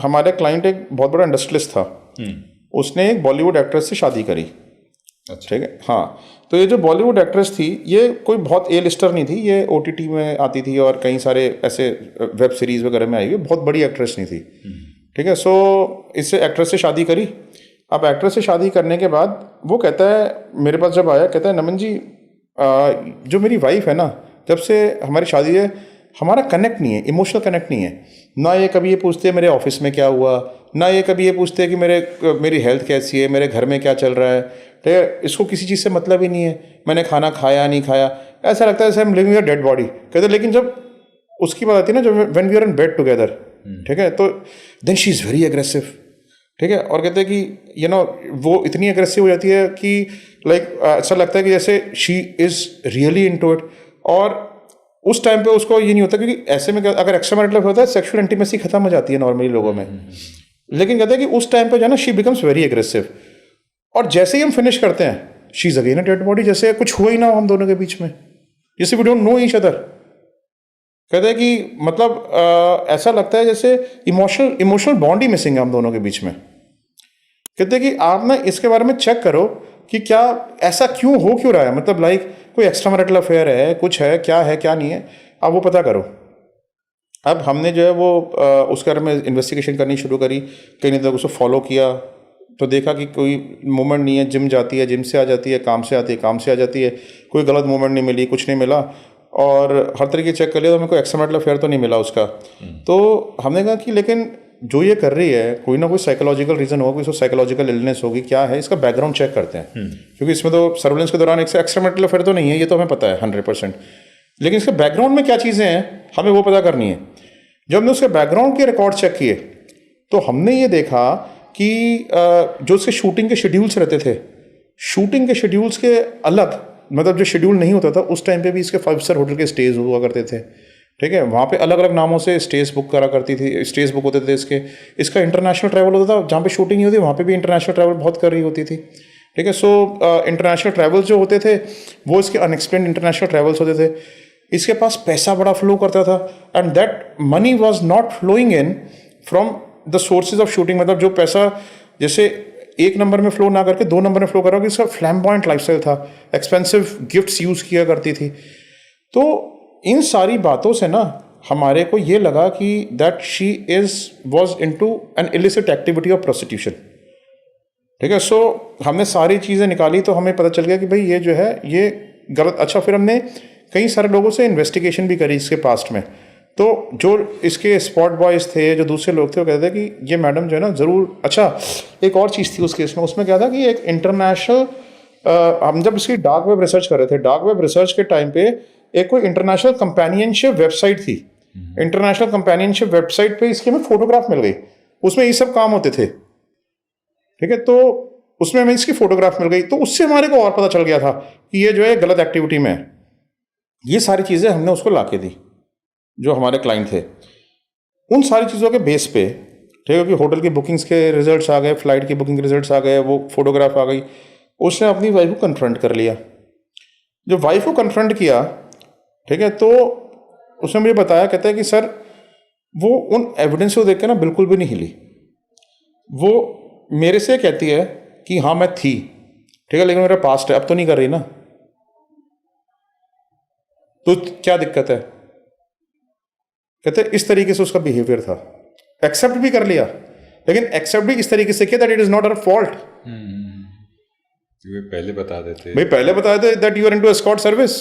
हमारे क्लाइंट एक बहुत बड़ा इंडस्ट्रियलिस्ट था, उसने एक बॉलीवुड एक्ट्रेस से शादी करी। अच्छा। ठीक है, हाँ। तो ये जो बॉलीवुड एक्ट्रेस थी, ये कोई बहुत ए लिस्टर नहीं थी, ये OTT में आती थी और कई सारे ऐसे वेब सीरीज़ वगैरह में आई हुई, बहुत बड़ी एक्ट्रेस नहीं थी। ठीक है, सो इससे एक्ट्रेस से शादी करी। अब एक्ट्रेस से शादी करने के बाद वो कहता है, मेरे पास जब आया, कहता है नमन जी, जो मेरी वाइफ है ना, जब से हमारी शादी है हमारा कनेक्ट नहीं है, इमोशनल कनेक्ट नहीं है। ना ये कभी ये पूछते हैं मेरे ऑफिस में क्या हुआ, ना ये कभी ये पूछते हैं कि मेरी हेल्थ कैसी है, मेरे घर में क्या चल रहा है। ठीक है, इसको किसी चीज़ से मतलब ही नहीं है, मैंने खाना खाया नहीं खाया, ऐसा लगता है जैसे हम लिविंग अ डेड बॉडी। कहते लेकिन जब उसकी बात आती है ना, जब when we are in bed together, ठीक है, तो then she is very aggressive. ठीक है, और कहते हैं कि वो इतनी एग्रेसिव हो जाती है कि ऐसा लगता है कि जैसे she is really into it. और उस टाइम पे उसको ये नहीं होता, क्योंकि ऐसे में अगर एक्स्ट्रा मैरिटल होता है सेक्सुअल इंटीमेसी खत्म हो जाती है नॉर्मली लोगों में। लेकिन कहते हैं कि उस टाइम पे जो है ना, शी बिकम्स वेरी एग्रेसिव। और जैसे ही हम फिनिश करते हैं, she is again a dead body, जैसे कुछ हुआ ही ना हो हम दोनों के बीच में, जैसे we don't know each other. कहते हैं कि मतलब ऐसा लगता है जैसे इमोशनल बॉन्ड ही मिसिंग है हम दोनों के बीच में। कहते हैं कि आप ना इसके बारे में चेक करो कि क्या ऐसा क्यों रहा है, मतलब कोई एक्स्ट्रा मैरिटल अफेयर है, कुछ है क्या नहीं है, आप वो पता करो। अब हमने जो है वो उसके बारे में इन्वेस्टिगेशन करनी शुरू करी, कहीं तक उसको फॉलो किया, तो देखा कि कोई मूवमेंट नहीं है। जिम जाती है, जिम से आ जाती है, काम से आती है, काम से आ जाती है, कोई गलत मूवमेंट नहीं मिली, कुछ नहीं मिला। और हर तरीके चेक कर लिया तो हमें कोई एक्स्ट्रा मैरिटल अफेयर तो नहीं मिला उसका। तो हमने कहा कि लेकिन जो ये कर रही है, कोई ना कोई साइकोलॉजिकल रीज़न होगा, कोई साइकोलॉजिकल इलनेस होगी, क्या है इसका बैकग्राउंड चेक करते हैं। क्योंकि इसमें तो सर्वेलेंस के दौरान एक एक्स्ट्रा मैरिटल अफेयर तो नहीं है, ये तो हमें पता है 100%। लेकिन इसके बैकग्राउंड में क्या चीज़ें हैं हमें वो पता करनी है। जब हमने उसके बैकग्राउंड के रिकॉर्ड चेक किए तो हमने ये देखा कि जो उसके शूटिंग के शेड्यूल्स रहते थे, शूटिंग के शेड्यूल्स के अलग, मतलब जो शेड्यूल नहीं होता था उस टाइम पे भी इसके 5 स्टार होटल के स्टेज हुआ करते थे। ठीक है, वहाँ पे अलग अलग नामों से स्टेज बुक करा करती थी, स्टेज बुक होते थे इसका इंटरनेशनल ट्रैवल होता था, जहाँ पे शूटिंग नहीं होती वहाँ पे भी इंटरनेशनल ट्रैवल बहुत कर रही होती थी। ठीक है, सो इंटरनेशनल ट्रैवल्स जो होते थे वो इसके अनएक्सप्लेन्ड इंटरनेशनल ट्रैवल्स होते थे। इसके पास पैसा बड़ा फ्लो करता था, and that money was not flowing in from the sources of shooting. मतलब जो पैसा जैसे 1 नंबर में फ्लो ना करके 2 नंबर में फ्लो कर रहा हो, कि इसका फ्लैम्बॉयंट लाइफस्टाइल था, एक्सपेंसिव गिफ्ट्स यूज़ किया करती थी। तो इन सारी बातों से ना हमारे को ये लगा कि that she was into an illicit activity of prostitution. ठीक है, सो हमने सारी चीज़ें निकाली तो हमें पता चल गया कि भाई ये जो है ये गलत। अच्छा, फिर हमने कई सारे लोगों से इन्वेस्टिगेशन भी करी इसके पास्ट में। तो जो इसके स्पॉट बॉयज़ थे, जो दूसरे लोग थे, वो कहते थे कि ये मैडम जो है ना ज़रूर। अच्छा, एक और चीज़ थी उस केस में, उसमें क्या था कि एक इंटरनेशनल, हम जब इसकी डार्क वेब रिसर्च कर रहे थे, डार्क वेब रिसर्च के टाइम पे एक कोई इंटरनेशनल कंपेनियनशिप वेबसाइट थी। इंटरनेशनल कंपेनियनशिप वेबसाइट पे इसकी हमें फोटोग्राफ मिल गई, उसमें ये सब काम होते थे। ठीक है, तो उसमें हमें इसकी फोटोग्राफ मिल गई, तो उससे हमारे को और पता चल गया था कि ये जो है गलत एक्टिविटी में है। ये सारी चीज़ें हमने उसको ला के दी, जो हमारे क्लाइंट थे। उन सारी चीज़ों के बेस पे, ठीक है, कि होटल की बुकिंग्स के रिजल्ट्स आ गए, फ्लाइट की बुकिंग के रिजल्ट्स आ गए, वो फोटोग्राफ आ गई, उसने अपनी वाइफ को कन्फ्रंट कर लिया। जब वाइफ को कन्फ्रंट किया, ठीक है, तो उसने मुझे बताया, कहता है कि सर वो उन एविडेंस को देख के ना बिल्कुल भी नहीं हिली। वो मेरे से कहती है कि हाँ मैं थी, ठीक है, लेकिन मेरा पास्ट है, अब तो नहीं कर रही ना, तो क्या दिक्कत है। कहते इस तरीके से उसका बिहेवियर था। एक्सेप्ट भी कर लिया, लेकिन एक्सेप्ट भी इस तरीके से किया that it is not our fault. पहले बता देते भाई, पहले बता देते that you are into escort service.